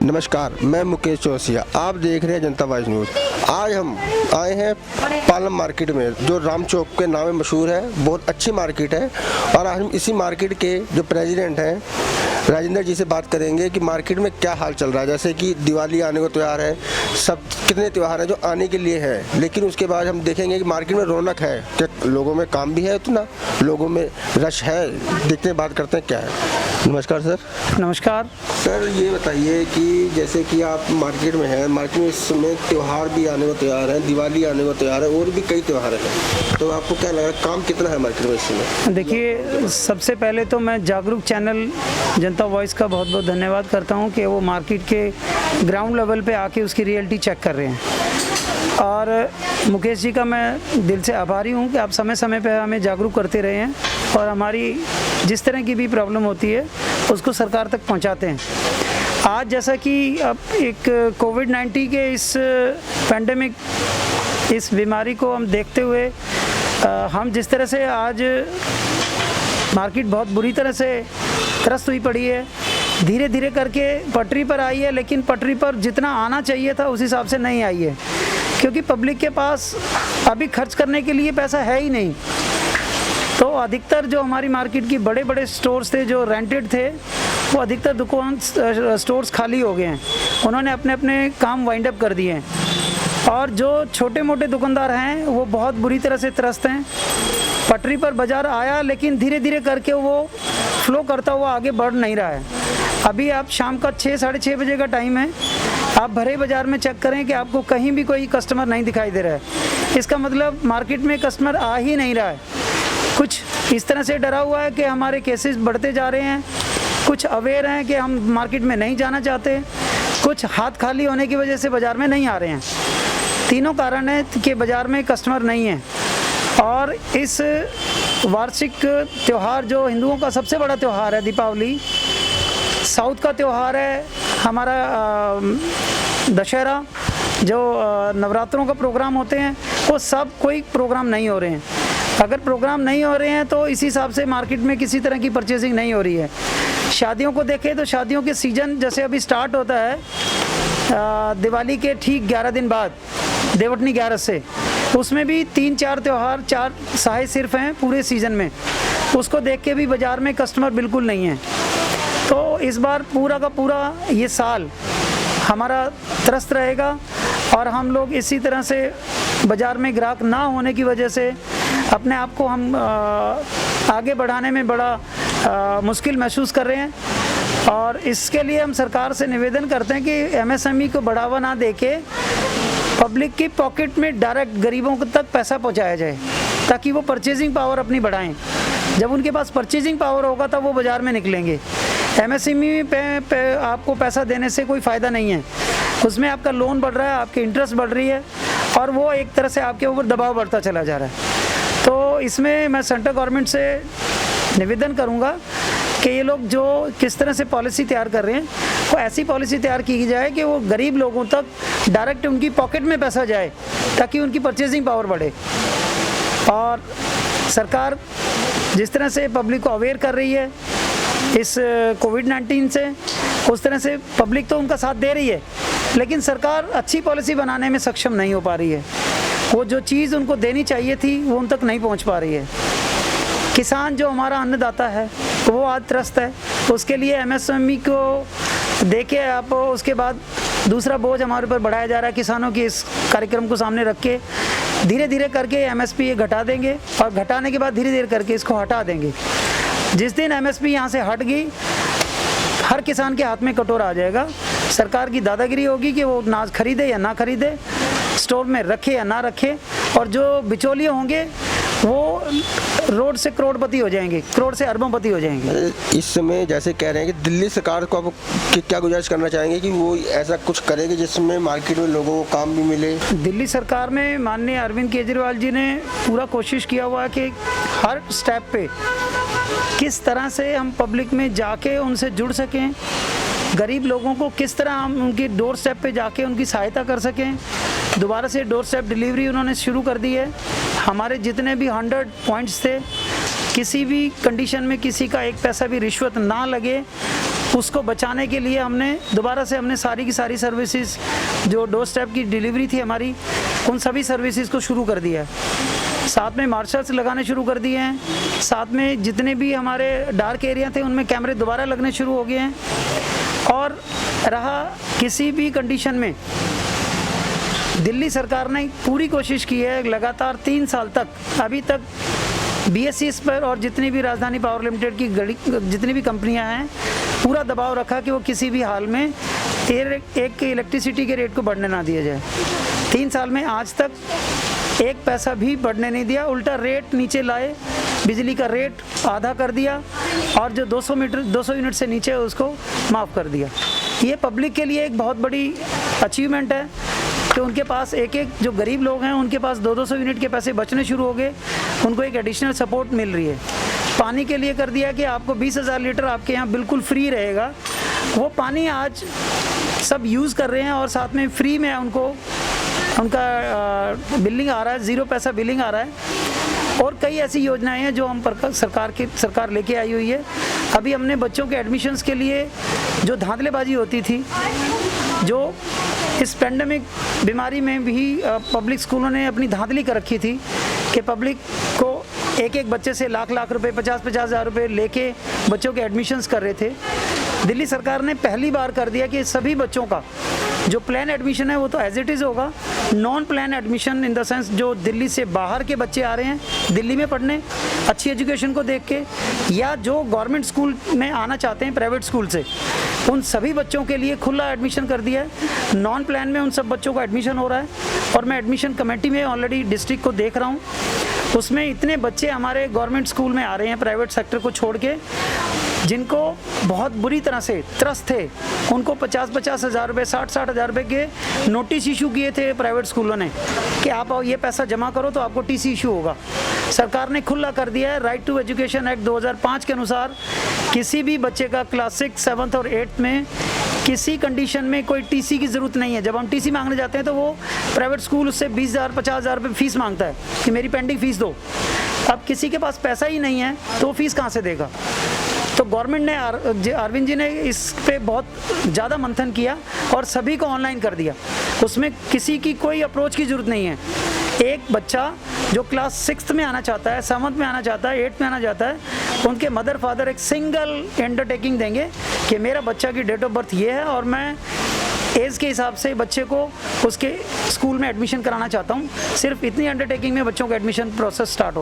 नमस्कार, मैं मुकेश चौरसिया। आप देख रहे हैं जनता वॉइस न्यूज़। आज हम आए हैं पालम मार्केट में, जो राम चौक के नाम में मशहूर है। बहुत अच्छी मार्केट है और आज हम इसी मार्केट के जो प्रेसिडेंट हैं राजेंद्र जी से बात करेंगे कि मार्केट में क्या हाल चल रहा है। जैसे कि दिवाली आने को तैयार है, सब कितने त्यौहार हैं जो आने के लिए है, लेकिन उसके बाद हम देखेंगे कि मार्केट में रौनक है, कि लोगों में काम भी है, उतना लोगों में रश है। देखते हैं, बात करते हैं क्या है। नमस्कार सर। नमस्कार सर, ये बताइए कि जैसे कि आप मार्केट में हैं, मार्केट में इस समय त्यौहार भी आने को तैयार है, दिवाली आने को तैयार है और भी कई त्यौहार हैं, तो आपको क्या लग रहा है काम कितना है मार्केट में इस समय? देखिए, सबसे पहले तो मैं जागरूक चैनल जनता वॉइस का बहुत बहुत धन्यवाद करता हूं कि वो मार्केट के ग्राउंड लेवल पे आके उसकी रियलिटी चेक कर रहे हैं। और मुकेश जी का मैं दिल से आभारी हूं कि आप समय समय पे हमें जागरूक करते रहे हैं और हमारी जिस तरह की भी प्रॉब्लम होती है उसको सरकार तक पहुंचाते हैं। आज जैसा कि अब एक कोविड-19 के इस पैंडेमिक, इस बीमारी को हम देखते हुए हम जिस तरह से आज मार्केट बहुत बुरी तरह से त्रस्त हुई पड़ी है, धीरे धीरे करके पटरी पर आई है, लेकिन पटरी पर जितना आना चाहिए था उस हिसाब से नहीं आई है, क्योंकि पब्लिक के पास अभी खर्च करने के लिए पैसा है ही नहीं। तो अधिकतर जो हमारी मार्केट की बड़े बड़े स्टोर्स थे जो रेंटेड थे, वो अधिकतर दुकान स्टोर्स खाली हो गए हैं, उन्होंने अपने अपने काम वाइंड अप कर दिए हैं। और जो छोटे मोटे दुकानदार हैं वो बहुत बुरी तरह से त्रस्त हैं। पटरी पर बाज़ार आया, लेकिन धीरे धीरे करके वो फ्लो करता हुआ आगे बढ़ नहीं रहा है। अभी आप शाम का 6 साढ़े 6 बजे का टाइम है, आप भरे बाज़ार में चेक करें कि आपको कहीं भी कोई कस्टमर नहीं दिखाई दे रहा है। इसका मतलब मार्केट में कस्टमर आ ही नहीं रहा है। कुछ इस तरह से डरा हुआ है कि हमारे केसेस बढ़ते जा रहे हैं, कुछ अवेयर हैं कि हम मार्केट में नहीं जाना चाहते, कुछ हाथ खाली होने की वजह से बाज़ार में नहीं आ रहे हैं। तीनों कारण है कि बाज़ार में कस्टमर नहीं है। और इस वार्षिक त्यौहार जो हिंदुओं का सबसे बड़ा त्यौहार है दीपावली, साउथ का त्यौहार है हमारा दशहरा, जो नवरात्रों का प्रोग्राम होते हैं, वो सब कोई प्रोग्राम नहीं हो रहे हैं। अगर प्रोग्राम नहीं हो रहे हैं तो इस हिसाब से मार्केट में किसी तरह की परचेजिंग नहीं हो रही है। शादियों को देखें तो शादियों के सीज़न जैसे अभी स्टार्ट होता है दिवाली के ठीक 11 दिन बाद, देवउठनी 11 से, उसमें भी 3-4 त्यौहार, 4 साहे सिर्फ हैं पूरे सीज़न में। उसको देख के भी बाज़ार में कस्टमर बिल्कुल नहीं है। तो इस बार पूरा का पूरा ये साल हमारा त्रस्त रहेगा और हम लोग इसी तरह से बाज़ार में ग्राहक ना होने की वजह से अपने आप को हम आगे बढ़ाने में बड़ा मुश्किल महसूस कर रहे हैं। और इसके लिए हम सरकार से निवेदन करते हैं कि एमएसएमई को बढ़ावा ना देके पब्लिक की पॉकेट में डायरेक्ट गरीबों तक पैसा पहुंचाया जाए, ताकि वो परचेजिंग पावर अपनी बढ़ाएं। जब उनके पास परचेजिंग पावर होगा तब वो बाज़ार में निकलेंगे। एमएसएमई पे आपको पैसा देने से कोई फ़ायदा नहीं है, उसमें आपका लोन बढ़ रहा है, आपकी इंटरेस्ट बढ़ रही है और वो एक तरह से आपके ऊपर दबाव बढ़ता चला जा रहा है। तो इसमें मैं सेंट्रल गवर्नमेंट से निवेदन करूंगा कि ये लोग जो किस तरह से पॉलिसी तैयार कर रहे हैं, वो ऐसी पॉलिसी तैयार की जाए कि वो गरीब लोगों तक डायरेक्ट उनकी पॉकेट में पैसा जाए, ताकि उनकी परचेजिंग पावर बढ़े। और सरकार जिस तरह से पब्लिक को अवेयर कर रही है इस कोविड-19 से, उस तरह से पब्लिक तो उनका साथ दे रही है, लेकिन सरकार अच्छी पॉलिसी बनाने में सक्षम नहीं हो पा रही है। वो जो चीज़ उनको देनी चाहिए थी वो उन तक नहीं पहुंच पा रही है। किसान जो हमारा अन्नदाता है वो आज त्रस्त है, उसके लिए एमएसएमई को देके आप उसके बाद दूसरा बोझ हमारे ऊपर बढ़ाया जा रहा है। किसानों की इस कार्यक्रम को सामने रख के धीरे धीरे करके एमएसपी ये घटा देंगे और घटाने के बाद धीरे धीरे करके इसको हटा देंगे। जिस दिन एमएसपी यहाँ से हट गई, हर किसान के हाथ में कटोरा आ जाएगा। सरकार की दादागिरी होगी कि वो अनाज खरीदे या ना खरीदे, स्टोर में रखे या ना रखे, और जो बिचौलिए होंगे वो रोड से करोड़पति हो जाएंगे, करोड़ से अरबोंपति हो जाएंगे। इस समय जैसे कह रहे हैं कि दिल्ली सरकार को आप क्या गुजारिश करना चाहेंगे कि वो ऐसा कुछ करेगी जिसमें मार्केट में लोगों को काम भी मिले? दिल्ली सरकार में माननीय अरविंद केजरीवाल जी ने पूरा कोशिश किया हुआ है कि हर स्टेप पे किस तरह से हम पब्लिक में जाके उनसे जुड़ सकें, गरीब लोगों को किस तरह हम उनकी डोर स्टेप पे जाके उनकी सहायता कर सकें। दोबारा से डोर स्टेप डिलीवरी उन्होंने शुरू कर दी है। हमारे जितने भी 100 पॉइंट्स थे, किसी भी कंडीशन में किसी का एक पैसा भी रिश्वत ना लगे, उसको बचाने के लिए हमने दोबारा से सारी की सारी सर्विसेज, जो डोर स्टेप की डिलीवरी थी हमारी, उन सभी सर्विसेज को शुरू कर दिया है। साथ में मार्शल्स लगाने शुरू कर दिए हैं। साथ में जितने भी हमारे डार्क एरिया थे उनमें कैमरे दोबारा लगने शुरू हो गए हैं। और रहा किसी भी कंडीशन में, दिल्ली सरकार ने पूरी कोशिश की है लगातार 3 साल तक, अभी तक BSEs पर और जितनी भी राजधानी पावर लिमिटेड की जितनी भी कंपनियां हैं, पूरा दबाव रखा कि वो किसी भी हाल में एक इलेक्ट्रिसिटी के रेट को बढ़ने ना दिया जाए। 3 साल में आज तक 1 पैसा भी बढ़ने नहीं दिया, उल्टा रेट नीचे लाए, बिजली का रेट आधा कर दिया और जो 200 यूनिट से नीचे है उसको माफ़ कर दिया। ये पब्लिक के लिए एक बहुत बड़ी अचीवमेंट है कि उनके पास एक जो गरीब लोग हैं उनके पास 200 यूनिट के पैसे बचने शुरू हो गए, उनको एक एडिशनल सपोर्ट मिल रही है। पानी के लिए कर दिया कि आपको 20,000 लीटर आपके यहाँ बिल्कुल फ्री रहेगा। वो पानी आज सब यूज़ कर रहे हैं और साथ में फ्री में उनका बिलिंग आ रहा है, 0 पैसा बिलिंग आ रहा है। और कई ऐसी योजनाएं हैं जो हम सरकार लेके आई हुई है। अभी हमने बच्चों के एडमिशन्स के लिए जो धांधलेबाजी होती थी, जो इस पेंडेमिक बीमारी में भी पब्लिक स्कूलों ने अपनी धांधली कर रखी थी कि पब्लिक को एक बच्चे से लाख रुपए, 50 हज़ार रुपये लेके बच्चों के एडमिशन्स कर रहे थे। दिल्ली सरकार ने पहली बार कर दिया कि सभी बच्चों का जो प्लान एडमिशन है वो तो एज इट इज़ होगा। Non plan admission in the sense जो दिल्ली से बाहर के बच्चे आ रहे हैं दिल्ली में पढ़ने अच्छी एजुकेशन को देख के, या जो गवर्नमेंट स्कूल में आना चाहते हैं प्राइवेट स्कूल से, उन सभी बच्चों के लिए खुला एडमिशन कर दिया है। नॉन प्लान में उन सब बच्चों का एडमिशन हो रहा है और मैं एडमिशन कमेटी में ऑलरेडी डिस्ट्रिक्ट को देख रहा हूँ। उसमें इतने बच्चे हमारे गवर्नमेंट स्कूल में आ रहे हैं प्राइवेट सेक्टर को छोड़ के, जिनको बहुत बुरी तरह से त्रस्त थे, उनको 50 हज़ार रुपये, 60 हज़ार रुपये के नोटिस इशू किए थे प्राइवेट स्कूलों ने कि आप ये पैसा जमा करो तो आपको TC इशू होगा। सरकार ने खुला कर दिया है। राइट टू एजुकेशन एक्ट 2005 के अनुसार किसी भी बच्चे का क्लास 6, 7 और 8 में किसी कंडीशन में कोई TC की ज़रूरत नहीं है। जब हम TC मांगने जाते हैं तो वो प्राइवेट स्कूल उससे 20,000, 50,000 रुपये फ़ीस मांगता है कि मेरी पेंडिंग फ़ीस दो। अब किसी के पास पैसा ही नहीं है तो वो फ़ीस कहाँ से देगा? तो गवर्नमेंट ने, अरविंद जी ने इस पे बहुत ज़्यादा मंथन किया और सभी को ऑनलाइन कर दिया। उसमें किसी की कोई अप्रोच की ज़रूरत नहीं है। एक बच्चा जो क्लास 6th में आना चाहता है, 7th में आना चाहता है, 8th में आना चाहता है, उनके मदर फादर एक सिंगल अंडरटेकिंग देंगे कि मेरा बच्चा की डेट ऑफ बर्थ ये है और मैं एज के हिसाब से बच्चे को उसके स्कूल में एडमिशन कराना चाहता हूँ। सिर्फ इतनी अंडरटेकिंग में बच्चों का एडमिशन प्रोसेस स्टार्ट हो गया।